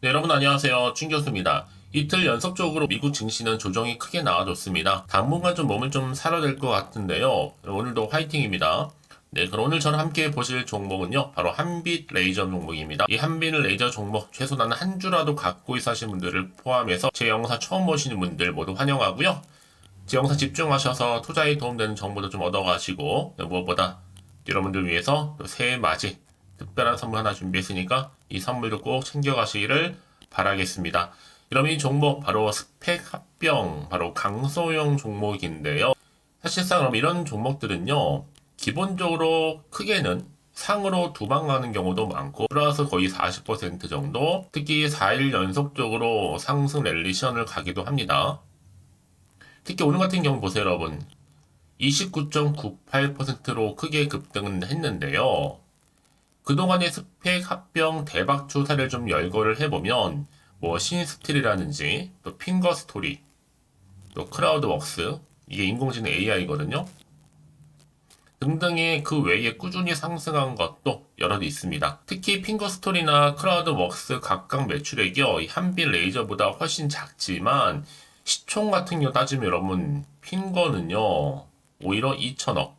네, 여러분 안녕하세요. 춘 교수입니다. 이틀 연속적으로 미국 증시는 조정이 크게 나와줬습니다. 당분간 좀 몸을 좀 사려야 될 것 같은데요. 오늘도 화이팅입니다. 네, 그럼 오늘 저랑 함께 보실 종목은요. 바로 한빛 레이저 종목입니다. 이 한빛 레이저 종목 최소한 한 주라도 갖고 있으신 분들을 포함해서 제 영상 처음 보시는 분들 모두 환영하고요. 제 영상 집중하셔서 투자에 도움되는 정보도 좀 얻어가시고 무엇보다 여러분들 위해서 또 새해 맞이 특별한 선물 하나 준비했으니까 이 선물도 꼭 챙겨가시기를 바라겠습니다. 여러분 이 종목 바로 스펙 합병 바로 강소형 종목인데요. 사실상 그럼 이런 종목들은요. 기본적으로 크게는 상으로 두 방 가는 경우도 많고 플러스 거의 40% 정도 특히 4일 연속적으로 상승 랠리 시연을 가기도 합니다. 특히 오늘 같은 경우 보세요 여러분 29.98%로 크게 급등은 했는데요. 그동안의 스펙 합병 대박주 사를 좀 열거를 해보면 뭐 신스틸이라든지 또 핑거스토리 또 크라우드웍스 이게 인공지능 AI거든요. 등등의 그 외에 꾸준히 상승한 것도 여럿 있습니다. 특히 핑거스토리나 크라우드웍스 각각 매출액이요. 이 한빛 레이저보다 훨씬 작지만 시총 같은 경우 따지면 여러분 핑거는요. 오히려 2천억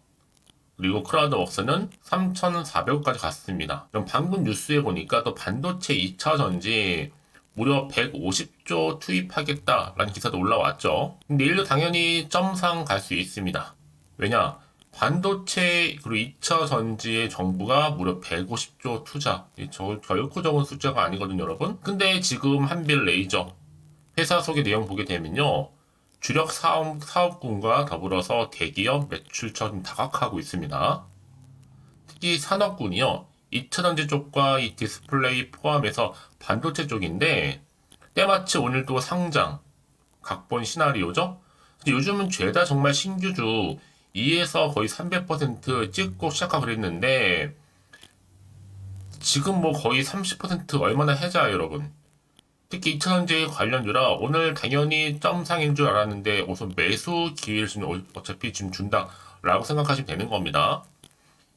그리고 크라우드웍스는 3,400억까지 갔습니다. 그럼 방금 뉴스에 보니까 또 반도체 2차 전지 무려 150조 투입하겠다라는 기사도 올라왔죠. 내일도 당연히 점상 갈 수 있습니다. 왜냐? 반도체 그리고 2차 전지의 정부가 무려 150조 투자. 결코 적은 숫자가 아니거든요, 여러분. 근데 지금 한빛 레이저 회사 소개 내용 보게 되면요. 주력 사업군과 더불어서 대기업 매출처 좀 다각하고 있습니다. 특히 산업군이요. 2차 전지 쪽과 이 디스플레이 포함해서 반도체 쪽인데 때마치 오늘도 상장 각본 시나리오죠. 요즘은 죄다 정말 신규주 2에서 거의 300% 찍고 시작하고 그랬는데 지금 뭐 거의 30% 얼마나 해자요 여러분. 특히 2차전지 관련주라 오늘 당연히 점상인 줄 알았는데 우선 매수 기회를 지금 어차피 지금 준다라고 생각하시면 되는 겁니다.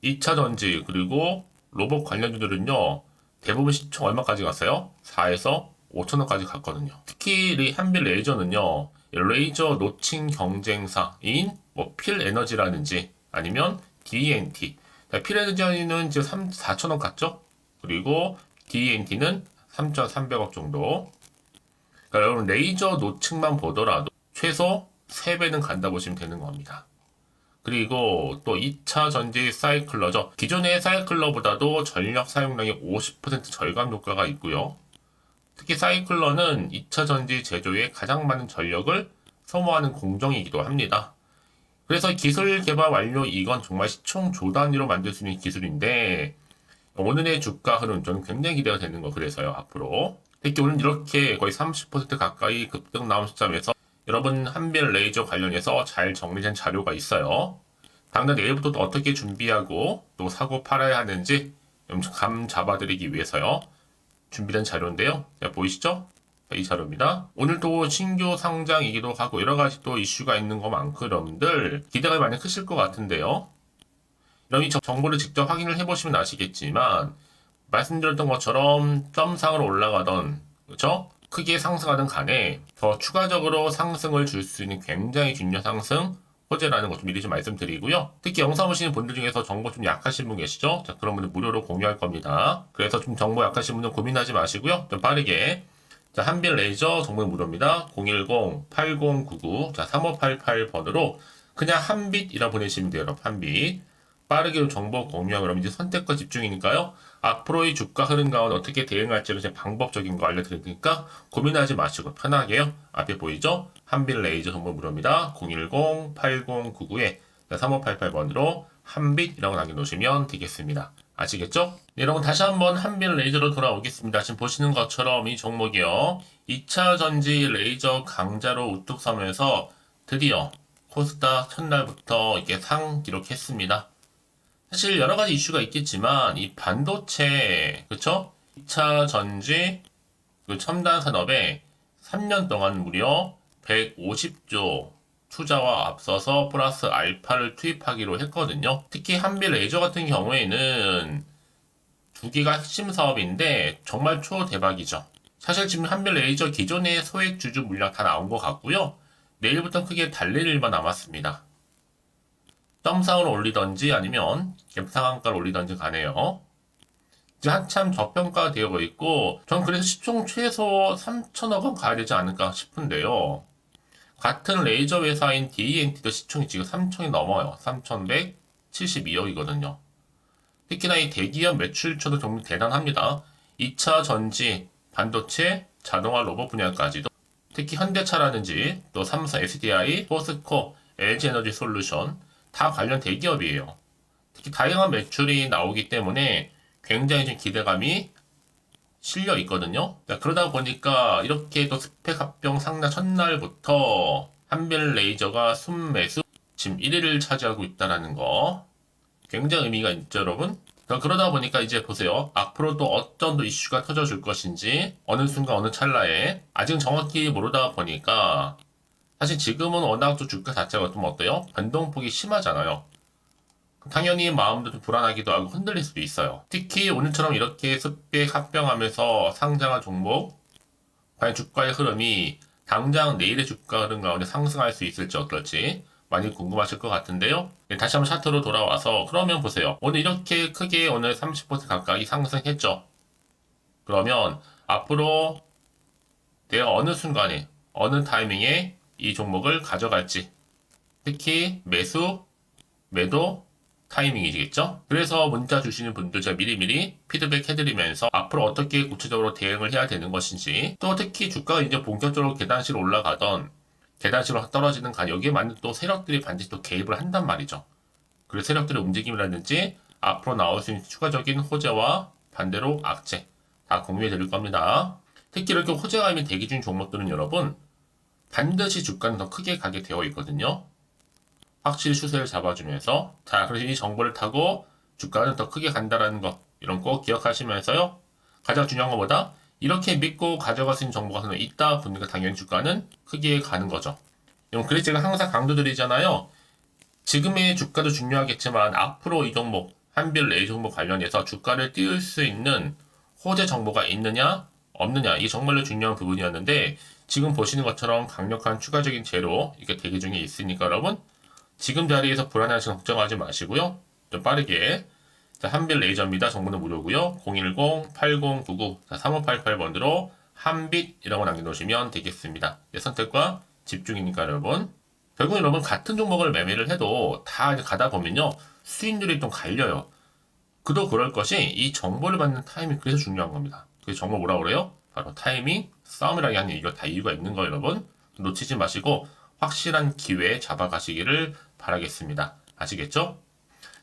2차전지 그리고 로봇 관련주들은요 대부분 시총 얼마까지 갔어요? 4에서 5천원까지 갔거든요. 특히 이 한빛 레이저는요 레이저 노칭 경쟁사인 뭐 필에너지라든지 아니면 DNT 필에너지는 이제 4천원 갔죠? 그리고 DNT는 3,300억 정도. 그러니까 여러분 레이저 노측만 보더라도 최소 3배는 간다 보시면 되는 겁니다. 그리고 또 2차 전지 사이클러죠. 기존의 사이클러보다도 전력 사용량이 50% 절감 효과가 있고요. 특히 사이클러는 2차 전지 제조에 가장 많은 전력을 소모하는 공정이기도 합니다. 그래서 기술 개발 완료 이건 정말 시총 조 단위로 만들 수 있는 기술인데 오늘의 주가 흐름 저는 굉장히 기대가 되는 거 그래서요 앞으로 특히 오늘 이렇게 거의 30% 가까이 급등 나온 시점에서 여러분 한빛 레이저 관련해서 잘 정리된 자료가 있어요. 당장 내일부터 또 어떻게 준비하고 또 사고 팔아야 하는지 감 잡아드리기 위해서요 준비된 자료인데요. 자, 보이시죠? 이 자료입니다. 오늘도 신규 상장이기도 하고 여러 가지 또 이슈가 있는 거 많고 여러분들 기대가 많이 크실 것 같은데요. 그럼 이 정보를 직접 확인을 해보시면 아시겠지만 말씀드렸던 것처럼 점상으로 올라가던 그렇죠? 크게 상승하던 간에 더 추가적으로 상승을 줄 수 있는 굉장히 중요한 상승 호재라는 것 좀 미리 좀 말씀드리고요. 특히 영상 보시는 분들 중에서 정보 좀 약하신 분 계시죠? 자, 그런 분들 무료로 공유할 겁니다. 그래서 좀 정보 약하신 분들 고민하지 마시고요. 좀 빠르게 자, 한빛 레이저 정보 무료입니다. 010-8099 자, 3588번으로 그냥 한빛이라 보내시면 돼요. 여러분 한빛 빠르게 정보 공유하고 그러면 이제 선택과 집중이니까요. 앞으로의 주가 흐름 가운데 어떻게 대응할지는 제 방법적인 거 알려드릴 테니까 고민하지 마시고 편하게요. 앞에 보이죠? 한빛 레이저 정보 무료입니다. 010-8099에 3588번으로 한빛이라고 남겨놓으시면 되겠습니다. 아시겠죠? 네, 여러분 다시 한번 한빛 레이저로 돌아오겠습니다. 지금 보시는 것처럼 이 종목이요. 2차 전지 레이저 강자로 우뚝 서면서 드디어 코스닥 첫날부터 이렇게 상 기록했습니다. 사실 여러 가지 이슈가 있겠지만 이 반도체 그쵸? 2차 전지 그 첨단 산업에 3년 동안 무려 150조 투자와 앞서서 플러스 알파를 투입하기로 했거든요. 특히 한빛 레이저 같은 경우에는 두 개가 핵심 사업인데 정말 초대박이죠. 사실 지금 한별 레이저 기존의 소액 주주 물량 다 나온 것 같고요. 내일부터 크게 달릴 일만 남았습니다. 점상을 올리던지 아니면 갭 상한가를 올리던지 가네요. 이제 한참 저평가되어 있고 전 그래서 시총 최소 3천억 원 가야 되지 않을까 싶은데요. 같은 레이저 회사인 DENT도 시총이 지금 3천이 넘어요. 3,172억이거든요. 특히나 이 대기업 매출처도 정말 대단합니다. 2차 전지, 반도체, 자동화 로봇 분야까지도 특히 현대차라든지 또 삼성 SDI, 포스코, LG에너지 솔루션 다 관련 대기업이에요. 특히 다양한 매출이 나오기 때문에 굉장히 좀 기대감이 실려 있거든요. 자, 그러다 보니까 이렇게 또 스펙 합병 상장 첫날부터 한별 레이저가 순매수 지금 1위를 차지하고 있다는 거 굉장히 의미가 있죠, 여러분. 자, 그러다 보니까 이제 보세요. 앞으로도 어떤 또 이슈가 터져줄 것인지 어느 순간 어느 찰나에 아직 정확히 모르다 보니까 사실 지금은 워낙 또 주가 자체가 좀 어때요? 변동폭이 심하잖아요. 당연히 마음도 좀 불안하기도 하고 흔들릴 수도 있어요. 특히 오늘처럼 이렇게 스펙 합병하면서 상장한 종목, 과연 주가의 흐름이 당장 내일의 주가 흐름 가운데 상승할 수 있을지 어떨지 많이 궁금하실 것 같은데요. 네, 다시 한번 차트로 돌아와서 그러면 보세요. 오늘 이렇게 크게 오늘 30% 가까이 상승했죠. 그러면 앞으로 내가 어느 순간에 어느 타이밍에 이 종목을 가져갈지 특히 매수, 매도 타이밍이시겠죠? 그래서 문자 주시는 분들 제가 미리미리 피드백 해드리면서 앞으로 어떻게 구체적으로 대응을 해야 되는 것인지 또 특히 주가가 이제 본격적으로 계단식으로 올라가던 계단식으로 떨어지는 간 여기에 맞는 또 세력들이 반드시 또 개입을 한단 말이죠. 그리고 세력들의 움직임이라든지 앞으로 나올 수 있는 추가적인 호재와 반대로 악재 다 공유해 드릴 겁니다. 특히 이렇게 호재가 이미 대기 중인 종목들은 여러분 반드시 주가는 더 크게 가게 되어 있거든요. 확실히 추세를 잡아주면서 자 그래서 이 정보를 타고 주가는 더 크게 간다라는 거 이런 거 꼭 기억하시면서요. 가장 중요한 것보다 이렇게 믿고 가져갈 수 있는 정보가 있다 보니까 당연히 주가는 크게 가는 거죠. 그래서 제가 항상 강조드리잖아요. 지금의 주가도 중요하겠지만 앞으로 이 종목 한별 레이 종목 관련해서 주가를 띄울 수 있는 호재 정보가 있느냐 없느냐 이게 정말로 중요한 부분이었는데 지금 보시는 것처럼 강력한 추가적인 재료 이게 대기 중에 있으니까 여러분 지금 자리에서 불안해하시는 걱정하지 마시고요. 좀 빠르게 자, 한별 레이저입니다. 정보는 무료고요. 010-8099-3588번으로 한빛이라고 남겨놓으시면 되겠습니다. 내 선택과 집중이니까 여러분. 결국 여러분 같은 종목을 매매를 해도 다 이제 가다 보면요. 수익률이 좀 갈려요. 그도 그럴 것이 이 정보를 받는 타이밍이 그래서 중요한 겁니다. 그래서 정보 뭐라 그래요? 바로 타이밍, 싸움이라고 하는 이거 다 이유가 있는 거예요, 여러분. 놓치지 마시고 확실한 기회에 잡아가시기를 바라겠습니다. 아시겠죠?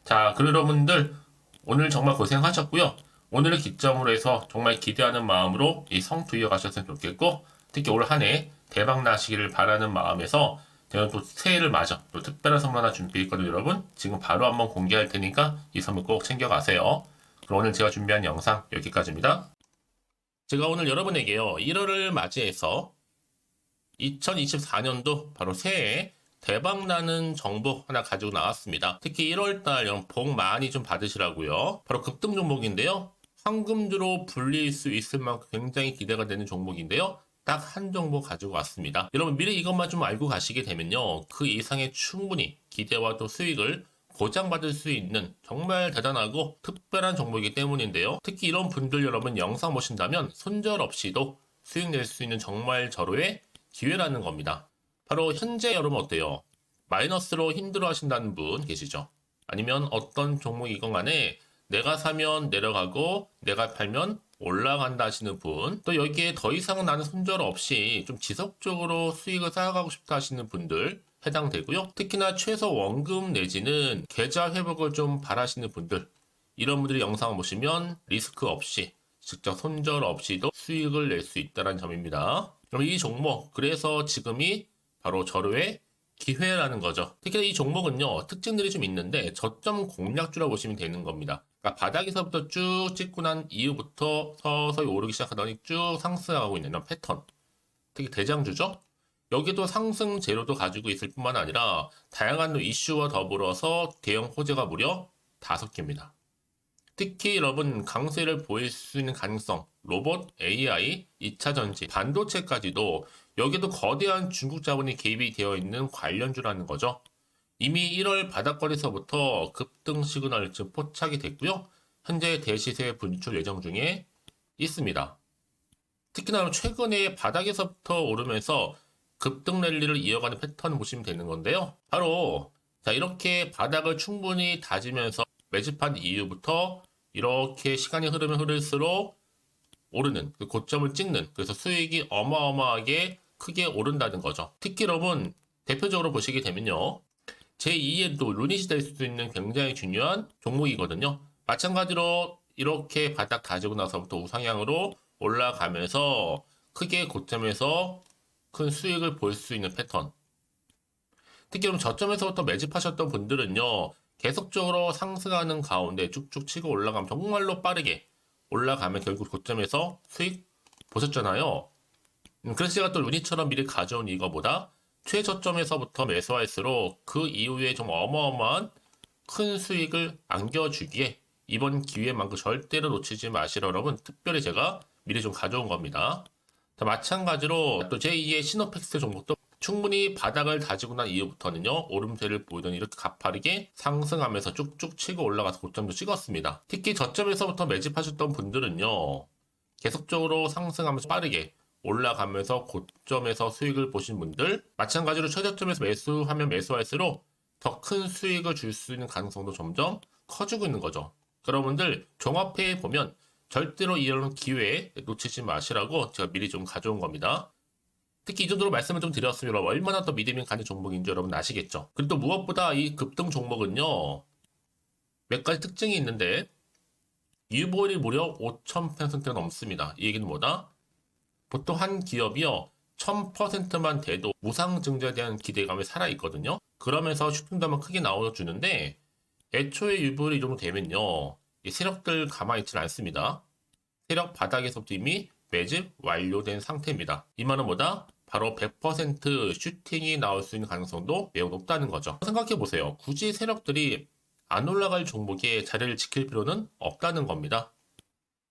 자, 그럼 여러분들 오늘 정말 고생하셨고요. 오늘을 기점으로 해서 정말 기대하는 마음으로 이 성투 이어가셨으면 좋겠고 특히 올 한 해 대박 나시기를 바라는 마음에서 제가 또 새해를 맞아 또 특별한 선물 하나 준비했거든요, 여러분. 지금 바로 한번 공개할 테니까 이 선물 꼭 챙겨가세요. 그럼 오늘 제가 준비한 영상 여기까지입니다. 제가 오늘 여러분에게요 1월을 맞이해서 2024년도 바로 새해 대박나는 정보 하나 가지고 나왔습니다. 특히 1월달 복 많이 좀 받으시라고요. 바로 급등 종목인데요. 황금주로 불릴 수 있을 만큼 굉장히 기대가 되는 종목인데요. 딱 한 종목 가지고 왔습니다. 여러분 미리 이것만 좀 알고 가시게 되면요. 그 이상의 충분히 기대와 또 수익을 보장받을 수 있는 정말 대단하고 특별한 종목이기 때문인데요. 특히 이런 분들 여러분 영상 보신다면 손절없이도 수익 낼 수 있는 정말 절호의 기회라는 겁니다. 바로 현재 여러분 어때요? 마이너스로 힘들어 하신다는 분 계시죠? 아니면 어떤 종목이건 간에 내가 사면 내려가고 내가 팔면 올라간다 하시는 분, 또 여기에 더 이상 나는 손절 없이 좀 지속적으로 수익을 쌓아가고 싶다 하시는 분들 해당되고요. 특히나 최소 원금 내지는 계좌 회복을 좀 바라시는 분들, 이런 분들이 영상을 보시면 리스크 없이 직접 손절 없이도 수익을 낼 수 있다는 점입니다. 그럼 이 종목, 그래서 지금이 바로 절호의 기회라는 거죠. 특히 이 종목은요, 특징들이 좀 있는데 저점 공략주라고 보시면 되는 겁니다. 그러니까 바닥에서부터 쭉 찍고 난 이후부터 서서히 오르기 시작하더니 쭉 상승하고 있는 이런 패턴. 특히 대장주죠. 여기도 상승 재료도 가지고 있을 뿐만 아니라 다양한 이슈와 더불어서 대형 호재가 무려 5개입니다. 특히 여러분 강세를 보일 수 있는 가능성, 로봇, AI, 2차 전지, 반도체까지도 여기도 거대한 중국 자본이 개입이 되어 있는 관련주라는 거죠. 이미 1월 바닥거리에서부터 급등 시그널 즉 포착이 됐고요. 현재 대시세 분출 예정 중에 있습니다. 특히나 최근에 바닥에서부터 오르면서 급등 랠리를 이어가는 패턴을 보시면 되는 건데요. 바로 자 이렇게 바닥을 충분히 다지면서 매집한 이후부터 이렇게 시간이 흐르면 흐를수록 오르는 그 고점을 찍는 그래서 수익이 어마어마하게 크게 오른다는 거죠. 특히 여러분 대표적으로 보시게 되면요. 제2의 또 루닛이 될 수도 있는 굉장히 중요한 종목이거든요. 마찬가지로 이렇게 바닥 다지고 나서부터 우상향으로 올라가면서 크게 고점에서 큰 수익을 볼 수 있는 패턴. 특히 그럼 저점에서부터 매집하셨던 분들은요, 계속적으로 상승하는 가운데 쭉쭉 치고 올라가면 정말로 빠르게 올라가면 결국 고점에서 수익 보셨잖아요. 그래서 제가 또 루니처럼 미리 가져온 이거보다 최저점에서부터 매수할수록 그 이후에 좀 어마어마한 큰 수익을 안겨주기에 이번 기회만큼 절대로 놓치지 마시라 여러분 특별히 제가 미리 좀 가져온 겁니다. 자, 마찬가지로 또 제2의 시노팩스 종목도 충분히 바닥을 다지고 난 이후부터는요 오름세를 보이더니 이렇게 가파르게 상승하면서 쭉쭉 치고 올라가서 고점도 찍었습니다. 특히 저점에서부터 매집하셨던 분들은요 계속적으로 상승하면서 빠르게 올라가면서 고점에서 수익을 보신 분들 마찬가지로 최저점에서 매수하면 매수할수록 더 큰 수익을 줄 수 있는 가능성도 점점 커지고 있는 거죠. 여러분들 종합해 보면 절대로 이런 기회에 놓치지 마시라고 제가 미리 좀 가져온 겁니다. 특히 이 정도로 말씀을 좀 드렸으면 얼마나 더 믿음이 가는 종목인지 여러분 아시겠죠? 그리고 또 무엇보다 이 급등 종목은요 몇 가지 특징이 있는데 유보율이 무려 5,000%가 넘습니다. 이 얘기는 뭐다? 보통 한 기업이요 1000%만 돼도 무상증자에 대한 기대감이 살아있거든요. 그러면서 슈팅도 한번 크게 나와주는데 애초에 유보율이 이 정도 되면요 이 세력들 가만히 있지는 않습니다. 세력 바닥에서부터 이미 매집 완료된 상태입니다. 이 말은 뭐다? 바로 100% 슈팅이 나올 수 있는 가능성도 매우 높다는 거죠. 생각해보세요. 굳이 세력들이 안 올라갈 종목에 자리를 지킬 필요는 없다는 겁니다.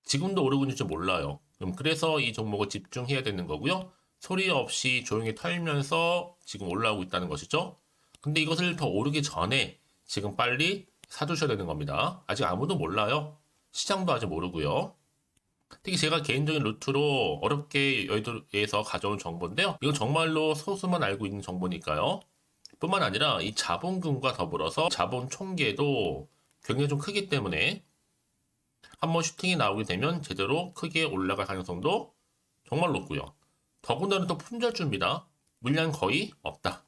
지금도 오르고 있는지 몰라요. 그래서 이 종목을 집중해야 되는 거고요. 소리 없이 조용히 털면서 지금 올라오고 있다는 것이죠. 근데 이것을 더 오르기 전에 지금 빨리 사두셔야 되는 겁니다. 아직 아무도 몰라요. 시장도 아직 모르고요. 특히 제가 개인적인 루트로 어렵게 여의도에서 가져온 정보인데요. 이건 정말로 소수만 알고 있는 정보니까요. 뿐만 아니라 이 자본금과 더불어서 자본 총계도 굉장히 좀 크기 때문에 한번 슈팅이 나오게 되면 제대로 크게 올라갈 가능성도 정말 높고요. 더군다나 또 품절주입니다. 물량 거의 없다.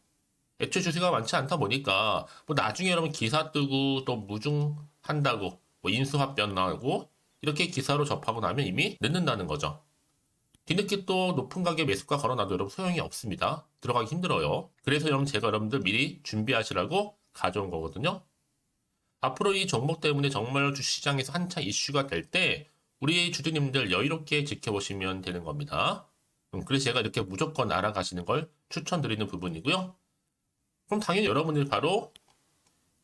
애초에 주식가 많지 않다 보니까 뭐 나중에 여러분 기사 뜨고 또 무중한다고 뭐 인수합병 나오고 이렇게 기사로 접하고 나면 이미 늦는다는 거죠. 뒤늦게 또 높은 가격에 매수가 걸어놔도 여러분 소용이 없습니다. 들어가기 힘들어요. 그래서 여러분 제가 여러분들 미리 준비하시라고 가져온 거거든요. 앞으로 이 종목 때문에 정말 주시장에서 한창 이슈가 될 때 우리 주주님들 여유롭게 지켜보시면 되는 겁니다. 그래서 제가 이렇게 무조건 알아가시는 걸 추천드리는 부분이고요. 그럼 당연히 여러분들이 바로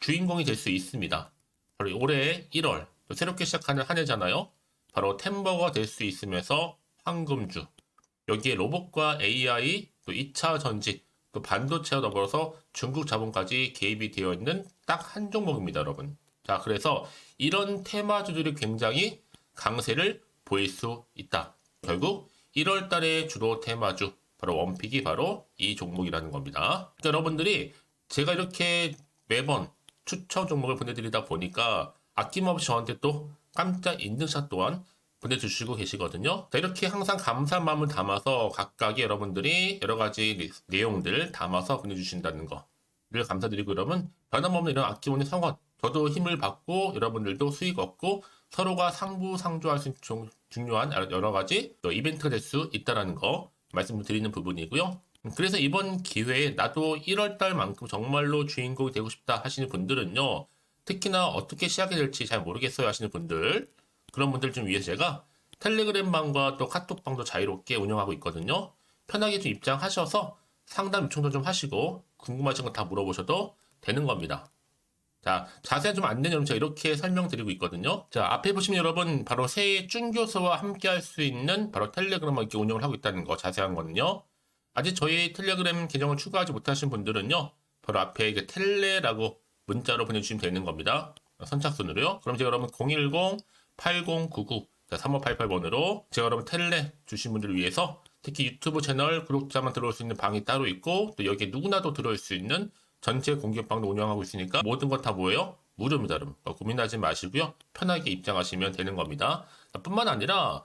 주인공이 될 수 있습니다. 바로 올해 1월 또 새롭게 시작하는 한 해잖아요. 바로 템버가 될 수 있으면서 황금주 여기에 로봇과 AI 또 2차 전지 또 반도체와 더불어서 중국 자본까지 개입이 되어 있는 딱 한 종목입니다, 여러분. 자, 그래서 이런 테마주들이 굉장히 강세를 보일 수 있다. 결국 1월 달에 주로 테마주 바로 원픽이 바로 이 종목이라는 겁니다. 그러니까 여러분들이 제가 이렇게 매번 추천 종목을 보내드리다 보니까 아낌없이 저한테 또 깜짝 인증샷 또한 보내주시고 계시거든요. 자, 이렇게 항상 감사한 마음을 담아서 각각의 여러분들이 여러 가지 내용들 담아서 보내주신다는 거를 감사드리고 여러분 변함없는 이런 아낌없는 성원 저도 힘을 받고 여러분들도 수익 얻고 서로가 상부상조할 수 있는 중요한 여러 가지 이벤트가 될 수 있다는 거 말씀드리는 부분이고요. 그래서 이번 기회에 나도 1월달만큼 정말로 주인공이 되고 싶다 하시는 분들은요. 특히나 어떻게 시작이 될지 잘 모르겠어요 하시는 분들 그런 분들 좀 위해서 제가 텔레그램 방과 또 카톡방도 자유롭게 운영하고 있거든요. 편하게 좀 입장하셔서 상담 요청도 좀 하시고 궁금하신 거 다 물어보셔도 되는 겁니다. 자, 자세한 좀 안내는 여러분 제가 이렇게 설명드리고 있거든요. 자, 앞에 보시면 여러분 바로 새해 쭌교수와 함께 할 수 있는 바로 텔레그램을 이렇게 운영을 하고 있다는 거 자세한 거는요. 아직 저희 텔레그램 계정을 추가하지 못하신 분들은요. 바로 앞에 이게 텔레라고 문자로 보내주시면 되는 겁니다. 선착순으로요. 그럼 제가 여러분 010-8099-3588번으로 제가 여러분 텔레 주신 분들을 위해서 특히 유튜브 채널 구독자만 들어올 수 있는 방이 따로 있고 또 여기에 누구나도 들어올 수 있는 전체 공개방도 운영하고 있으니까 모든 것 다 뭐예요? 무료입니다, 여러분. 고민하지 마시고요. 편하게 입장하시면 되는 겁니다. 뿐만 아니라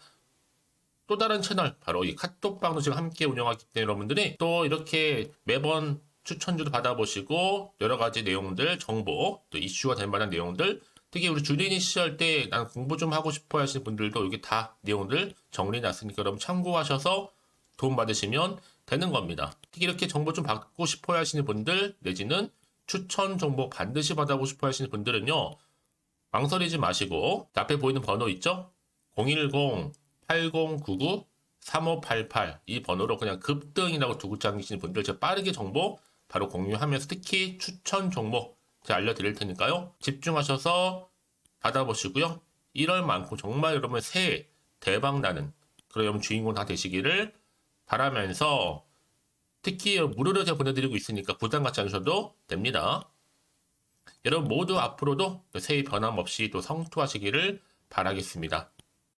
또 다른 채널, 바로 이 카톡방도 지금 함께 운영하기 때문에 여러분들이 또 이렇게 매번 추천주도 받아보시고 여러 가지 내용들, 정보, 또 이슈가 될 만한 내용들, 특히 우리 주린이 시절 때 난 공부 좀 하고 싶어 하시는 분들도 여기 다 내용들 정리해놨으니까 여러분 참고하셔서 도움 받으시면 되는 겁니다. 특히 이렇게 정보 좀 받고 싶어 하시는 분들 내지는 추천 정보 반드시 받아보고 싶어 하시는 분들은요. 망설이지 마시고 앞에 보이는 번호 있죠? 010-8099-3588 이 번호로 그냥 급등이라고 두고 당기시는 분들 제가 빠르게 정보 바로 공유하면서 특히 추천 종목 제가 알려드릴 테니까요. 집중하셔서 받아보시고요. 1월만큼 정말 여러분 새해 대박나는 그런 여러분 주인공 다 되시기를 바라면서 특히 무료로 제가 보내드리고 있으니까 부담 갖지 않으셔도 됩니다. 여러분 모두 앞으로도 새해 변함없이 또 성투하시기를 바라겠습니다.